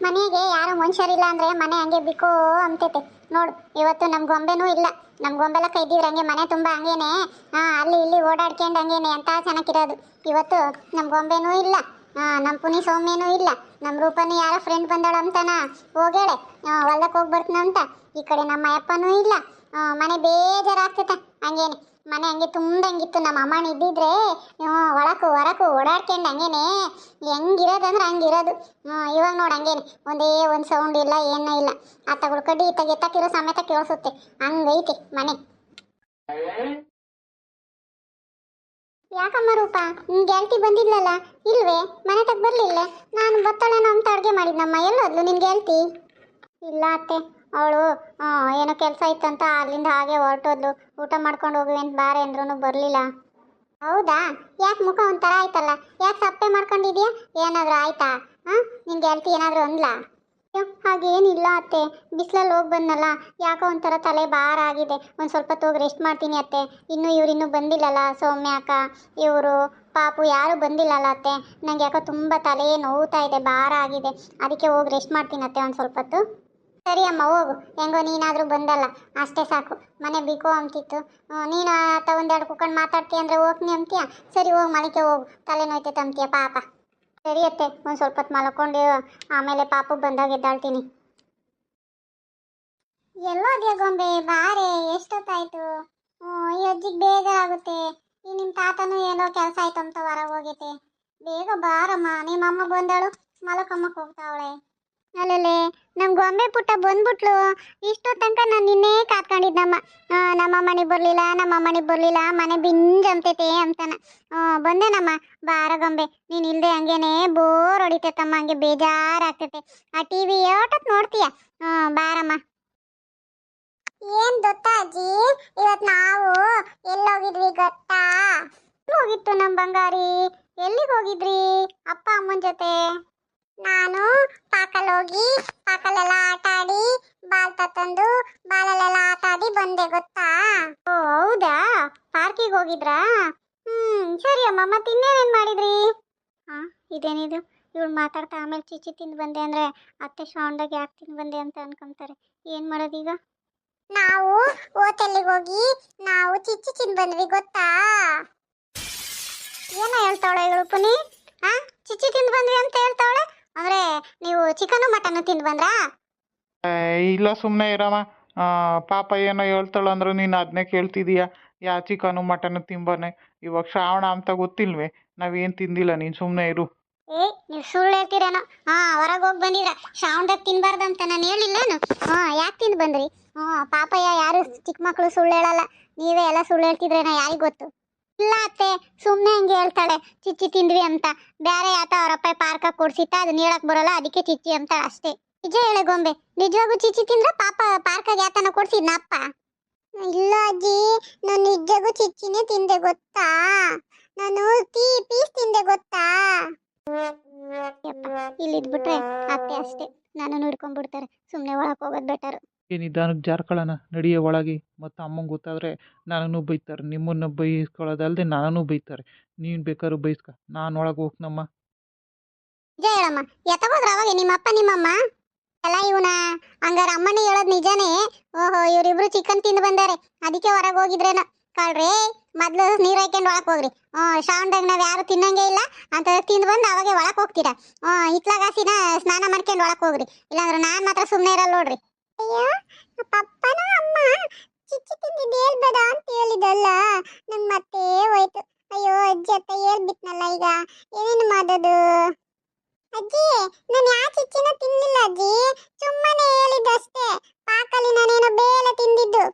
ಮನೆಗೆ ಯಾರು ಮನುಷ್ಯರಿಲ್ಲ ಅಂದ್ರೆ ಮನೆ ಹಂಗೆ ಬಿಕೋ ಅಂತೈತೆ. ನೋಡು ಇವತ್ತು ನಮ್ ಗೊಂಬೆನೂ ಇಲ್ಲ. ನಮ್ ಗೊಂಬೆಲ್ಲ ಕೈದಿವ್ರ ಹಂಗೆ ಮನೆ ತುಂಬಾ ಹಂಗೇನೆ ಅಲ್ಲಿ ಇಲ್ಲಿ ಓಡಾಡ್ಕೊಂಡು ಹಂಗೇನೆ ಅಂತ ಚೆನ್ನಾಗಿರೋದು. ಇವತ್ತು ನಮ್ ಗೊಂಬೆನೂ ಇಲ್ಲ, ನಮ್ ಪುನಿ ಸೌಮ್ಯನೂ ಇಲ್ಲ, ನಮ್ ರೂಪನು ಯಾರೋ ಫ್ರೆಂಡ್ ಬಂದಾಳ ಅಂತಾನ ಹೋಗೇಳೆ ಹೊಲ್ದಕ್ಕೆ ಹೋಗಿ ಬರ್ತೀನಿ ಅಂತ. ಈ ಕಡೆ ನಮ್ಮ ಅಪ್ಪನೂ ಇಲ್ಲ. ಮನೆ ಬೇಜಾರಾಗ್ತೈತೆ ಹಂಗೇನೆ. ಮನೆ ಹಂಗೆ ತುಂಬ್ದಂಗಿತ್ತು. ನಮ್ಮ ಅಮ್ಮನ ಇದ್ದಿದ್ರೆ ಒಳಕು ಹೊರಕು ಓಡಾಡ್ಕೊಂಡು ಹಂಗೇನೆ ಹೆಂಗಿರೋದಂದ್ರೆ ಹಂಗಿರೋದು. ಇವಾಗ ನೋಡಿ ಹಂಗೇನೆ ಒಂದು ಸೌಂಡ್ ಇಲ್ಲ, ಏನೂ ಇಲ್ಲ. ಆತಗಳು ಕಡ್ಡಿ ಇತ್ತಾಗ ಎತ್ತಕ್ಕಿರೋ ಸಮೇತ ಕೇಳಿಸುತ್ತೆ, ಹಂಗೈತಿ ಮನೆ. ಯಾಕಮ್ಮ ರೂಪ, ನಿನ್ ಗೆಳತಿ ಬಂದಿದ್ಲಲ್ಲ, ಇಲ್ವೇ? ಮನೆ ತಗ ಬರ್ಲಿಲ್ಲ? ನಾನು ಬತ್ತಳೇನೋ ಅಂತ ಅಡುಗೆ ಮಾಡಿದ್ನಮ್ಮ. ಎಲ್ಲೋದ್ಲು ನಿನ್ ಗೆಳತಿ? ಇಲ್ಲ ಅತ್ತೆ, ಅವಳು ಏನೋ ಕೆಲಸ ಇತ್ತಂತ ಅಲ್ಲಿಂದ ಹಾಗೆ ಹೊರಟೋದ್ಲು. ಊಟ ಮಾಡ್ಕೊಂಡು ಹೋಗುವೆ ಅಂತ ಬಾರೆ ಅಂದ್ರೂ ಬರಲಿಲ್ಲ. ಹೌದಾ? ಯಾಕೆ ಮುಖ ಒಂಥರ ಆಯ್ತಲ್ಲ? ಯಾಕೆ ಸಪ್ಪೆ ಮಾಡ್ಕೊಂಡಿದ್ಯಾ? ಏನಾದರೂ ಆಯ್ತಾ? ನಿನ್ ಗೆಳತಿ ಏನಾದರೂ ಅಂದ್ಲಾ? ಹಾಗೇನಿಲ್ಲ ಅತ್ತೆ, ಬಿಸಿಲಲ್ಲಿ ಹೋಗಿ ಬಂದಲ್ಲ, ಯಾಕೋ ಒಂಥರ ತಲೆ ಭಾರ ಆಗಿದೆ. ಒಂದು ಸ್ವಲ್ಪ ಹೋಗಿ ರೆಸ್ಟ್ ಮಾಡ್ತೀನಿ ಅತ್ತೆ. ಇವ್ರಿನ್ನೂ ಬಂದಿಲ್ಲಲ್ಲ, ಸೌಮ್ಯ ಅಕ್ಕ ಇವರು ಪಾಪು ಯಾರೂ ಬಂದಿಲ್ಲಲ್ಲ ಅತ್ತೆ. ನಂಗೆ ಯಾಕೋ ತುಂಬ ತಲೆ ನೋವ್ತಾ ಇದೆ, ಭಾರ ಆಗಿದೆ. ಅದಕ್ಕೆ ಹೋಗಿ ರೆಸ್ಟ್ ಮಾಡ್ತೀನಿ ಅತ್ತೆ ಒಂದು ಸ್ವಲ್ಪ ಹೊತ್ತು. ಸರಿ ಅಮ್ಮ ಹೋಗು, ಹೆಂಗೋ ನೀನಾದರೂ ಬಂದಲ್ಲ ಅಷ್ಟೇ ಸಾಕು. ಮನೆ ಬಿಕೋ ಅಂತಿತ್ತು. ನೀನು ಆತ ಒಂದೆರಡು ಕುತ್ಕೊಂಡು ಮಾತಾಡ್ತೀಯ ಅಂದರೆ ಹೋಗ್ತೀನಿ ಅಂತೀಯ. ಸರಿ ಹೋಗಿ ಮಲಿಕೆ ಹೋಗು, ತಲೆ ನೋಯ್ತೈತೆ ಅಂತೀಯ ಪಾಪ. ಸರಿ ಅತ್ತೆ, ಒಂದು ಸ್ವಲ್ಪ ಹೊತ್ತು ಮಲ್ಕೊಂಡು ಆಮೇಲೆ ಪಾಪು ಬಂದಾಗ ಎದ್ದಾಳ್ತೀನಿ. ಎಲ್ಲೋದ್ಯ ಗೊಂಬೆ? ಬಾರೆ, ಎಷ್ಟೊತ್ತಾಯ್ತು? ಈ ಅಜ್ಜಿಗೆ ಬೇಜಾರಾಗುತ್ತೆ. ಈ ನಿಮ್ಮ ತಾತನೂ ಏನೋ ಕೆಲಸ ಆಯ್ತು ಅಂತ ಹೊರಗೆ ಹೋಗೈತೆ. ಬೇಗ ಬಾರಮ್ಮ, ನಿಮ್ಮಮ್ಮ ಬಂದಳು ಮಲಕಮ್ಮಕ್ಕೆ ಹೋಗ್ತಾವಳೆ. ಅಲ್ಲೇ ನಮ್ಮ ಗೊಂಬೆ ಪುಟ್ಟ ಬಂದ್ಬಿಟ್ಲು. ಇಷ್ಟೋ ತನಕ ನಾನು ನಿನ್ನೇ ಕಾತ್ಕೊಂಡಿದ್ದಮ್ಮ. ನಮ್ಮ ಮನೆಗೆ ಬರಲಿಲ್ಲ, ಮನೆ ಬಿಂಜ್ ಅಂತೈತೆ ಅಂತಾನ. ಬಂದೇನಮ್ಮ. ಬಾರ ಗೊಂಬೆ, ನೀನು ಇಲ್ಲದೆ ಹಂಗೇನೆ ಬೋರ್ ಹೊಡಿತೈತಮ್ಮ, ಹಂಗೆ ಬೇಜಾರಾಗ್ತೈತೆ. ಆ ಟಿ ವಿ ಯಾವತ್ತಕ್ಕೆ ನೋಡ್ತೀಯ? ಬಾರಮ್ಮ. ಏನ್ ಗೊತ್ತಾ ಅಜ್ಜಿ, ಇವತ್ತು ನಾವು ಎಲ್ಲೋಗಿದ್ವಿ ಗೊತ್ತಾ? ಹೋಗಿತ್ತು ನಮ್ಮ ಬಂಗಾರಿ? ಎಲ್ಲಿಗೆ ಹೋಗಿದ್ರಿ ಅಪ್ಪ ಅಮ್ಮನ ಜೊತೆ? ನಾನು ಪಾಕಲೆಲ್ಲ ಆಟ ಆಡಿ ಬಾಲ್ ತಂದು ಬಾಲಲ್ಲೆಲ್ಲ ಆಟ ಆಡಿ ಬಂದೆ ಗೊತ್ತಾ? ಓ ಹೌದಾ, ಪಾರ್ಕಿಗೆ ಹೋಗಿದ್ರಾ? ಸರಿ ಅಮ್ಮ, ಮತ್ತೆ ಇನ್ನೇನೇನು ಮಾಡಿದ್ರಿ? ಇದೇನಿದು ಇವಳು ಮಾತಾಡ್ತಾ ಆಮೇಲೆ ಚಿಚ್ಚಿ ತಿಂದು ಬಂದೆ ಅಂದರೆ ಅತ್ತೆ ಶಾಂಡಾಗಿ ಯಾಕೆ ತಿಂದು ಬಂದೆ ಅಂತ ಅನ್ಕೊಂತಾರೆ. ಏನು ಮಾಡೋದೀಗ? ನಾವು ಹೋಟೆಲ್ಗೆ ಹೋಗಿ ನಾವು ಚಿಚ್ಚಿ ತಿಂದು ಬಂದ್ವಿ ಗೊತ್ತಾ? ಏನೋ ಹೇಳ್ತಾವಳೆ ಇವಳು ಪುನಿ. ಚಿಚ್ಚಿ ತಿಂದು ಬಂದ್ವಿ ಅಂತ ಹೇಳ್ತಾವಳೆ ಅಂದ್ರೆ ನೀವು ಚಿಕನು ಮಟನ್ನು ತಿಂದು ಬಂದ್ರಾ? ಇಲ್ಲ ಸುಮ್ಮನೆ ಇರಮ್ಮ. ಪಾಪ ಏನೋ ಹೇಳ್ತಾಳು ಅಂದ್ರೆ ನೀನು ಅದನ್ನೇ ಕೇಳ್ತಿದೀಯ. ಯಾ ಚಿಕನು ಮಟನ್ನು ತಿಂಬನೆ. ಇವಾಗ ಶ್ರಾವಣ ಅಂತ ಗೊತ್ತಿಲ್ವೇ? ನಾವೇನು ತಿಂದಿಲ್ಲ, ನೀನು ಸುಮ್ಮನೆ ಇರು. ನೀವು ಸುಳ್ಳು ಹೇಳ್ತೀರೇನೋ. ಹೊರಗೆ ಹೋಗಿ ಬಂದಿದ್ರ ಶ್ರಾವಣದಾಗ ತಿನ್ಬಾರ್ದಂತ ನಾನು ಹೇಳಿಲ್ಲೇನು? ಯಾಕೆ ತಿಂದು ಬಂದ್ರಿ? ಪಾಪಯ್ಯ, ಯಾರು ಚಿಕ್ಕ ಮಕ್ಕಳು ಸುಳ್ಳು ಹೇಳಲ್ಲ. ನೀವೇ ಎಲ್ಲ ಸುಳ್ಳು ಹೇಳ್ತಿದ್ರೇನೋ, ಯಾರಿಗೆ ಗೊತ್ತು? ಇಲ್ಲ ಅತ್ತೆ, ಸುಮ್ಮನೆ ಹಂಗೆ ಹೇಳ್ತಾಳೆ ಚಿಚ್ಚಿ ತಿಂದ್ವಿ ಅಂತ. ಬೇರೆ ಆತ ಅವರಪ್ಪ ಪಾರ್ಕಾಗ ಕೊಡ್ಸಿತ್ತ, ಅದನ್ನ ಹೇಳಕ್ ಬರೋಲ್ಲ, ಅದಕ್ಕೆ ಚಿಚ್ಚಿ ಅಂತ ಅಷ್ಟೇ. ನಿಜ ಹೇಳೆ ಗೊಂಬೆ, ನಿಜವಾಗೂ ಚಿಚ್ಚಿ ತಿಂದ್ರೆ ಪಾಪ ಪಾರ್ಕಾಗ ಯಾತನ ಕೊಡ್ಸಿದ್ನ ಅಪ್ಪ? ಇಲ್ಲ ಅಜ್ಜಿ, ನಾನು ನಿಜವಾಗೂ ಚಿಚ್ಚಿನೇ ತಿಂದೆ ಗೊತ್ತಾ? ನಾನು ಪೀಸ್ ತಿಂದೆ ಗೊತ್ತಾ? ಇಲ್ಲಿದ್ಬಿಟ್ರೆ ಅತ್ತೆ ಅಷ್ಟೇ, ನಾನು ಹಿಡ್ಕೊಂಡ್ಬಿಡ್ತಾರೆ. ಸುಮ್ಮನೆ ಒಳಗೆ ಹೋಗೋದು ಬೆಟರ್. ನಿಧಾನಕ್ಕೆ ಜಾರ್ಕೊಳ್ಳೋಣ, ನಡಿಯೋ ಒಳಗೆ. ಮತ್ತು ಅಮ್ಮಂಗೆ ಗೊತ್ತಾದರೆ ನನ್ನನ್ನು ಬೈತಾರೆ. ನಿಮ್ಮನ್ನು ಬೈಸ್ಕೊಳ್ಳೋದಲ್ಲದೆ ನನ್ನನ್ನು ಬೈತಾರೆ. ನೀನು ಬೇಕಾದ್ರೂ ಬೈಸ್ಕ, ನಾನು ಒಳಗೆ ಹೋಗ್ನಮ್ಮ. ನಿಜ ಹೇಳಮ್ಮ, ಎತ್ತಗೋದ್ರ ಅವಾಗ ನಿಮ್ಮಪ್ಪ ನಿಮ್ಮಮ್ಮ ಎಲ್ಲ ಇವನ? ಹಂಗಾರ ಅಮ್ಮನೇ ಹೇಳೋದು ನಿಜಾನೇ? ಓಹೋ, ಇವರಿಬ್ರು ಚಿಕನ್ ತಿಂದು ಬಂದಾರೆ, ಅದಕ್ಕೆ ಹೊರಗೆ ಹೋಗಿದ್ರೇನ? ಕಳ್ರಿ, ಮೊದ್ಲು ನೀರು ಹಾಕೊಂಡು ಒಳಗೆ ಹೋಗ್ರಿ. ಶ್ರಾವಣದಾಗ ನಾವು ಯಾರು ತಿನ್ನಂಗೆ ಇಲ್ಲ ಅಂತ ತಿಂದು ಬಂದು ಅವಾಗೆ ಒಳಗೆ ಹೋಗ್ತೀರಾ? ಇತ್ಲಾಗಾಸಿನ ಸ್ನಾನ ಮಾಡ್ಕೊಂಡು ಒಳಗೆ ಹೋಗ್ರಿ, ಇಲ್ಲಾಂದ್ರೆ ನಾನು ಮಾತ್ರ ಸುಮ್ಮನೆ ಇರಲ್ಲ ನೋಡ್ರಿ. ಅಯ್ಯೋ, ಪಪ್ಪನ ಅಮ್ಮ ಚಿಚ್ಚಿ ತಿಂದಿದ್ದು ಹೇಳ್ಬೇಡ ಅಂತ ಹೇಳಿದಲ್ಲ, ನಮ್ಮ ಮತ್ತೆ ಹೋಯ್ತು. ಅಯ್ಯೋ ಅಜ್ಜಿ, ಅತ್ತ ಹೇಳ್ಬಿಟ್ನಲ್ಲ, ಈಗ ಏನೇನು ಮಾಡೋದು? ಅಜ್ಜಿ, ನಾನು ಯಾ ಚಿಚ್ಚಿನ ತಿನ್ನಿಲ್ಲ ಅಜ್ಜಿ, ಸುಮ್ಮನೆ ಹೇಳಿದ್ದಷ್ಟೇ. ಪಾಕಲ್ಲಿ ನಾನೇನೋ ಬೇಳೆ ತಿಂದಿದ್ದು,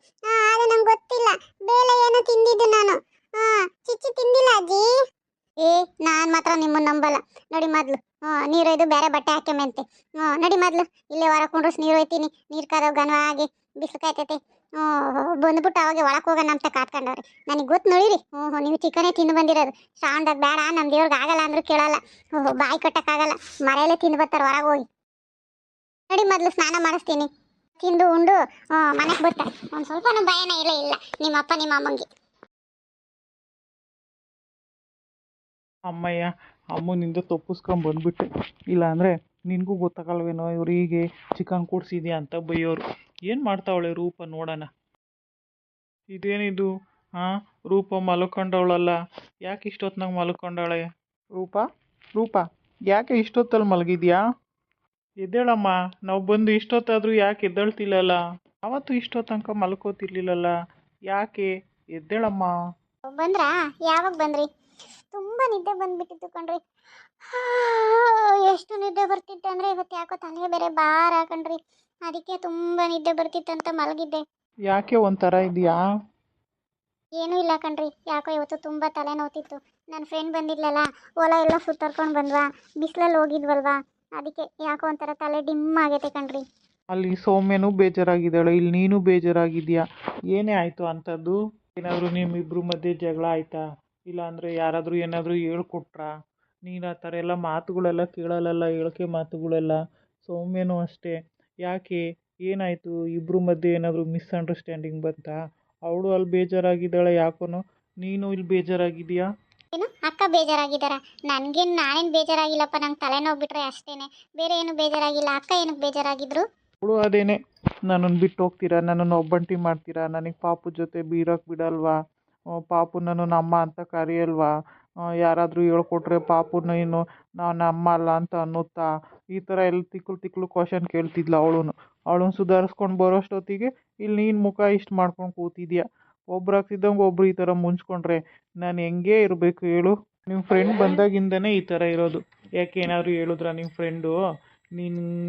ಅದು ನಂಗೆ ಗೊತ್ತಿಲ್ಲ. ಬೇಳೆ ಏನೋ ತಿಂದಿದ್ದು ನಾನು, ಚಿಚ್ಚಿ ತಿಂದಿಲ್ಲ ಅಜ್ಜಿ. ನಾನು ಮಾತ್ರ ನಿಮ್ಮನ್ನು ನಂಬಲ್ಲ. ನೋಡಿ ಮೊದ್ಲು ನೀರೊಯ್ದು ಬೇರೆ ಬಟ್ಟೆ ಹಾಕ್ಯಮೆಂತೆ. ನಡಿ ಮೊದ್ಲು ಇಲ್ಲೇ ಹೊರ ಕುಂಡ್ರಸ್ ನೀರು ಒಯ್ತೀನಿ. ನೀರು ಕಾದವ್ ಘನವಾಗಿ ಬಿಸಿಲು ಕಾಯ್ತೈತೆ. ಬಂದ್ಬಿಟ್ಟು ಅವಾಗೆ ಒಳಗೆ ಹೋಗೋಣ ಅಂತ ಕಾತ್ಕೊಂಡವ್ರೆ. ನನಗೆ ಗೊತ್ತು ನೋಡಿರಿ. ನೀವು ಚಿಕನೇ ತಿಂದು ಬಂದಿರೋದು. ಶ್ರಾವಣದಾಗ ಬೇಡ, ನಮ್ಮ ದೇವ್ರಿಗೆ ಆಗಲ್ಲ ಅಂದ್ರೂ ಕೇಳಲ್ಲ. ಬಾಯಿ ಕಟ್ಟಕ್ಕಾಗಲ್ಲ, ಮರೆಯಲ್ಲೇ ತಿಂದು ಬರ್ತಾರೆ ಹೊರಗೆ ಹೋಗಿ. ನಡಿ ಮೊದ್ಲು ಸ್ನಾನ ಮಾಡಿಸ್ತೀನಿ. ತಿಂದು ಉಂಡು ಮನೆಗೆ ಬರ್ತಾರೆ. ಒಂದು ಸ್ವಲ್ಪನೂ ಭಯನೇ ಇಲ್ಲ ನಿಮ್ಮಪ್ಪ ನಿಮ್ಮ ಅಮ್ಮಂಗೆ. ಅಮ್ಮಯ್ಯ, ಅಮ್ಮನಿಂದ ತಪ್ಪಿಸ್ಕೊಂಡು ಬಂದ್ಬಿಟ್ಟೆ. ಇಲ್ಲಾಂದರೆ ನಿನಗೂ ಗೊತ್ತಾಗಲ್ವೇನೋ ಇವ್ರು ಹೀಗೆ ಚಿಕನ್ ಕೊಡ್ಸಿದ್ಯಾ ಅಂತ ಬೈಯೋರು. ಏನು ಮಾಡ್ತಾವಳೆ ರೂಪ ನೋಡೋಣ. ಇದೇನಿದು? ಹಾಂ, ರೂಪ ಮಲ್ಕೊಂಡವಳಲ್ಲ, ಯಾಕೆ ಇಷ್ಟೊತ್ನಾಗ ಮಲ್ಕೊಂಡವಳೆ? ರೂಪ, ರೂಪ, ಯಾಕೆ ಇಷ್ಟೊತ್ತಲ್ಲಿ ಮಲಗಿದ್ಯಾ? ಎದ್ದೇಳಮ್ಮ, ನಾವು ಬಂದು ಇಷ್ಟೊತ್ತಾದರೂ ಯಾಕೆ ಎದ್ದೇಳ್ತಿಲ್ಲಲ್ಲ? ಯಾವತ್ತೂ ಇಷ್ಟೋ ತನಕ ಮಲ್ಕೋತಿರ್ಲಿಲ್ಲಲ್ಲ, ಯಾಕೆ? ಎದ್ದೇಳಮ್ಮ. ಬಂದ್ರಾ? ಯಾವಾಗ ಬಂದ್ರಿ? ತುಂಬಾ ನಿದ್ದೆ ಬಂದ್ಬಿಟ್ಟಿತ್ತು ಕಣ್ರಿ. ಎಷ್ಟು ನಿದ್ದೆ ಬರ್ತಿತ್ತು ಅಂದ್ರೆ ಇವತ್ತು ಯಾಕೋ ತಲೆ ಬೇರೆ ಭಾರ ಕಣ್ರಿ. ಅದಕ್ಕೆ ತುಂಬಾ ನಿದ್ದೆ ಬರ್ತಿತ್ತಂತ ಮಲಗಿದ್ದೆ. ಯಾಕೆ ಒಂಥರ ಇದೆಯಾ? ಏನೂ ಇಲ್ಲ ಕಣ್ರಿ, ಯಾಕೋ ಇವತ್ತು ತುಂಬ ತಲೆ ನೋವ್ತಿತ್ತು. ನನ್ನ ಫ್ರೆಂಡ್ ಬಂದಿದ್ಲಲ್ಲ, ಹೊಲ ಎಲ್ಲ ಸುತ್ತರ್ಕೊಂಡು ಬಂದ್ವಾ, ಬಿಸಿಲಲ್ಲಿ ಹೋಗಿದ್ವಲ್ವಾ, ಅದಕ್ಕೆ ಯಾಕೋ ಒಂಥರ ತಲೆ ಡಿಮ್ ಆಗೈತೆ ಕಣ್ರಿ. ಅಲ್ಲಿ ಸೌಮ್ಯನೂ ಬೇಜಾರಾಗಿದ್ದಾಳೆ, ಇಲ್ಲಿ ನೀನು ಬೇಜಾರಾಗಿದ್ಯಾ. ಏನೇ ಆಯಿತು ಅಂಥದ್ದು? ಏನಾದರೂ ನಿಮ್ಮಿಬ್ಬರ ಮಧ್ಯೆ ಜಗಳ ಆಯಿತಾ? ಇಲ್ಲಾಂದರೆ ಯಾರಾದರೂ ಏನಾದರೂ ಹೇಳ್ಕೊಟ್ರಾ? ನೀನು ಆ ಥರ ಎಲ್ಲ ಮಾತುಗಳೆಲ್ಲ ಕೇಳಲ್ಲಲ್ಲ, ಹೇಳಿಕೆ ಮಾತುಗಳೆಲ್ಲ. ಸೌಮ್ಯನೂ ಅಷ್ಟೇ. ಯಾಕೆ, ಏನಾಯಿತು? ಇಬ್ಬರ ಮಧ್ಯೆ ಏನಾದರೂ ಮಿಸ್ಅಂಡರ್ಸ್ಟ್ಯಾಂಡಿಂಗ್ ಬಂತಾ? ಅವಳು ಅಲ್ಲಿ ಬೇಜಾರಾಗಿದ್ದಾಳೆ ಯಾಕೋನೋ, ನೀನು ಇಲ್ಲಿ ಬೇಜಾರಾಗಿದೆಯಾ? ಏನು ಅಕ್ಕ ಬೇಜಾರಾಗಿದ್ದಾರಾ? ನಾನೇನು ಬೇಜಾರಾಗಿಲ್ಲಪ್ಪ, ನಂಗೆ ತಲೆನೋವು ಬಿಟ್ರೆ ಅಷ್ಟೇನೆ, ಬೇರೆ ಏನು ಬೇಜಾರಾಗಿಲ್ಲ. ಅಕ್ಕ ಏನಕ್ಕೆ ಬೇಜಾರಾಗಿದ್ರು? ಅವಳು ಅದೇನೆ, ನನ್ನನ್ನು ಬಿಟ್ಟು ಹೋಗ್ತೀರಾ, ನನ್ನನ್ನು ಒಬ್ಬಂಟಿ ಮಾಡ್ತೀರಾ, ನನಗೆ ಪಾಪು ಜೊತೆ ಬೀರೋಕ್ಕೆ ಬಿಡಲ್ವಾ, ಪಾಪು ನನ್ನನ್ನು ಅಮ್ಮ ಅಂತ ಕರೆಯಲ್ವಾ, ಯಾರಾದರೂ ಹೇಳ್ಕೊಟ್ರೆ ಪಾಪುನ ಏನು ನಾನು ಅಮ್ಮ ಅಲ್ಲ ಅಂತ ಅನ್ನುತ್ತಾ, ಈ ಥರ ಎಲ್ಲ ತಿಕ್ಲು ತಿಕ್ಲು ಕ್ವಶನ್ ಕೇಳ್ತಿದ್ಲು ಅವಳನ್ನು ಸುಧಾರಿಸ್ಕೊಂಡು ಬರೋಷ್ಟೊತ್ತಿಗೆ ಇಲ್ಲಿ ನೀನು ಮುಖ ಇಷ್ಟು ಮಾಡ್ಕೊಂಡು ಕೂತಿದ್ಯಾ. ಒಬ್ರಾಗ್ತಿದ್ದಂಗೆ ಒಬ್ರು ಈ ಥರ ಮುಂಚ್ಕೊಂಡ್ರೆ ನಾನು ಹೆಂಗೆ ಇರಬೇಕು ಹೇಳು? ನಿಮ್ಮ ಫ್ರೆಂಡ್ ಬಂದಾಗಿಂದನೇ ಈ ಥರ ಇರೋದು. ಯಾಕೆ, ಏನಾದರೂ ಹೇಳಿದ್ರಾ ನಿಮ್ಮ ಫ್ರೆಂಡು?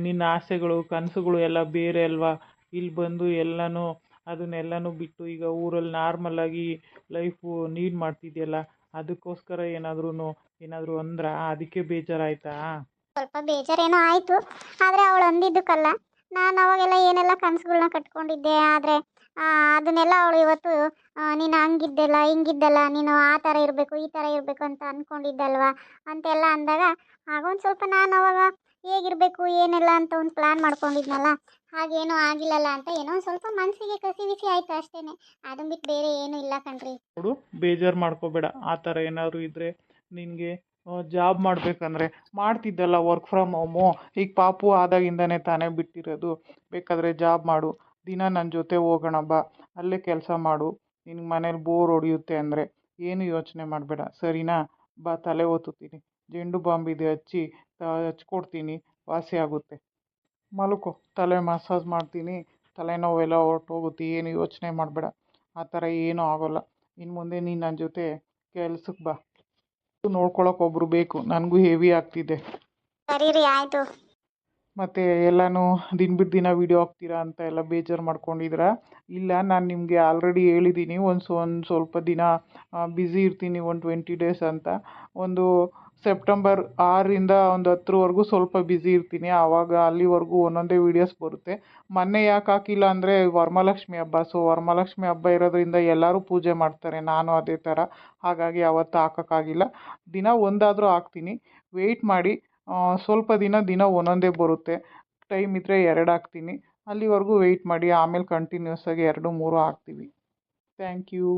ನಿನ್ನ ಆಸೆಗಳು ಕನಸುಗಳು ಎಲ್ಲ ಬೇರೆ ಅಲ್ವಾ? ಇಲ್ಲಿ ಬಂದು ಎಲ್ಲನೂ ಅದನ್ನೆಲ್ಲನೂ ಬಿಟ್ಟು ಈಗ ಊರಲ್ಲಿ ನಾರ್ಮಲಾಗಿ ಲೈಫು ಲೀಡ್ ಮಾಡ್ತಿದ್ಯಲ್ಲ, ಅದಕ್ಕೋಸ್ಕರ ಏನಾದರೂ ಅಂದ್ರಾ? ಅದಕ್ಕೆ ಬೇಜಾರಾಯ್ತಾ? ಸ್ವಲ್ಪ ಬೇಜಾರೇನೋ ಆಯಿತು, ಆದರೆ ಅವಳು ಅಂದಿದ್ದಕ್ಕಲ್ಲ. ನಾನು ಅವಾಗೆಲ್ಲ ಏನೆಲ್ಲ ಕನಸುಗಳನ್ನ ಕಟ್ಕೊಂಡಿದ್ದೆ, ಆದರೆ ಅದನ್ನೆಲ್ಲ ಅವಳು ಇವತ್ತು ನೀನು ಹಂಗಿದ್ದೆಲ್ಲ ಹಿಂಗಿದ್ದೆಲ್ಲ, ನೀನು ಆ ಥರ ಇರಬೇಕು ಈ ಥರ ಇರಬೇಕು ಅಂತ ಅಂದ್ಕೊಂಡಿದ್ದಲ್ವಾ ಅಂತೆಲ್ಲ ಅಂದಾಗ, ಆಗೊಂದು ಸ್ವಲ್ಪ ನಾನು ಅವಾಗ ಹೇಗಿರಬೇಕು ಏನೆಲ್ಲ ಅಂತ ಒಂದು ಪ್ಲ್ಯಾನ್ ಮಾಡ್ಕೊಂಡಿದ್ನಲ್ಲ, ಹಾಗೇನೂ ಆಗಿಲ್ಲಲ್ಲ ಅಂತ ಏನೋ ಒಂದು ಸ್ವಲ್ಪ ಮನಸ್ಸಿಗೆ ಕಸಿ ಬಿಸಿ ಆಯಿತು ಅಷ್ಟೇ. ಅದನ್ನ ಬಿಟ್ಟು ಬೇರೆ ಏನೂ ಇಲ್ಲ ಕಣ್ರಿ. ನೋಡು, ಬೇಜಾರು ಮಾಡ್ಕೋಬೇಡ. ಆ ಥರ ಏನಾದರೂ ಇದ್ದರೆ ನಿನಗೆ ಜಾಬ್ ಮಾಡಬೇಕಂದ್ರೆ ಮಾಡ್ತಿದ್ದಲ್ಲ ವರ್ಕ್ ಫ್ರಮ್ ಹೋಮು, ಈಗ ಪಾಪು ಆದಾಗಿಂದನೇ ತಾನೇ ಬಿಟ್ಟಿರೋದು. ಬೇಕಾದರೆ ಜಾಬ್ ಮಾಡು, ದಿನ ನನ್ನ ಜೊತೆ ಹೋಗೋಣ ಬಾ, ಅಲ್ಲೇ ಕೆಲಸ ಮಾಡು. ನಿನಗೆ ಮನೇಲಿ ಬೋರ್ ಹೊಡೆಯುತ್ತೆ ಅಂದರೆ ಏನು ಯೋಚನೆ ಮಾಡಬೇಡ, ಸರಿನಾ? ಬಾ, ತಲೆ ಒತ್ತುತ್ತೀನಿ, ಜೆಂಡು ಬಾಂಬಿದೆ ಹಚ್ಕೊಡ್ತೀನಿ, ವಾಸಿ ಆಗುತ್ತೆ. ಮಲ್ಕೋ, ತಲೆ ಮಸಾಜ್ ಮಾಡ್ತೀನಿ, ತಲೆನೋವೆಲ್ಲ ಹೊರಟೋಗುತ್ತೆ, ಏನು ಯೋಚನೆ ಮಾಡಬೇಡ. ಆ ಥರ ಏನೂ ಆಗೋಲ್ಲ. ಇನ್ನು ಮುಂದೆ ನೀನು ನನ್ನ ಜೊತೆ ಕೆಲ್ಸಕ್ಕೆ ಬಾ. ನೋಡ್ಕೊಳಕ್ಕೆ ಒಬ್ಬರು ಬೇಕು, ನನಗೂ ಹೆವಿ ಆಗ್ತಿದೆ. ಸರಿ ರೀ, ಆಯಿತು. ಮತ್ತು ಎಲ್ಲನೂ ದಿನ ಬಿಟ್ಟು ದಿನ ವೀಡಿಯೋ ಹಾಕ್ತೀರಾ ಅಂತ ಎಲ್ಲ ಬೇಜಾರು ಮಾಡ್ಕೊಂಡಿದ್ದೀರಾ? ಇಲ್ಲ, ನಾನು ನಿಮಗೆ ಆಲ್ರೆಡಿ ಹೇಳಿದ್ದೀನಿ, ಒಂದು ಸ್ವಲ್ಪ ದಿನ ಬ್ಯುಸಿ ಇರ್ತೀನಿ, ಒಂದು 20 ಡೇಸ್ ಅಂತ. ಒಂದು ಸೆಪ್ಟೆಂಬರ್ 6ರಿಂದ ಒಂದು 10ರವರೆಗೂ ಸ್ವಲ್ಪ ಬ್ಯುಸಿ ಇರ್ತೀನಿ. ಆವಾಗ ಅಲ್ಲಿವರೆಗೂ ಒಂದೊಂದೇ ವೀಡಿಯೋಸ್ ಬರುತ್ತೆ. ಮೊನ್ನೆ ಯಾಕೆ ಹಾಕಿಲ್ಲ ಅಂದರೆ ವರಮಹಾಲಕ್ಷ್ಮಿ ಹಬ್ಬ. ಸೊ ವರಮಹಾಲಕ್ಷ್ಮಿ ಹಬ್ಬ ಇರೋದ್ರಿಂದ ಎಲ್ಲರೂ ಪೂಜೆ ಮಾಡ್ತಾರೆ, ನಾನು ಅದೇ ಥರ. ಹಾಗಾಗಿ ಅವತ್ತು ಹಾಕೋಕ್ಕಾಗಿಲ್ಲ. ದಿನ ಒಂದಾದರೂ ಹಾಕ್ತೀನಿ, ವೆಯ್ಟ್ ಮಾಡಿ. ಸ್ವಲ್ಪ ದಿನ ಒಂದೊಂದೇ ಬರುತ್ತೆ. ಟೈಮ್ ಇದ್ದರೆ 2 ಹಾಕ್ತೀನಿ. ಅಲ್ಲಿವರೆಗೂ ವೆಯ್ಟ್ ಮಾಡಿ, ಆಮೇಲೆ ಕಂಟಿನ್ಯೂಸ್ ಆಗಿ 2, 3 ಹಾಕ್ತೀವಿ. Thank you.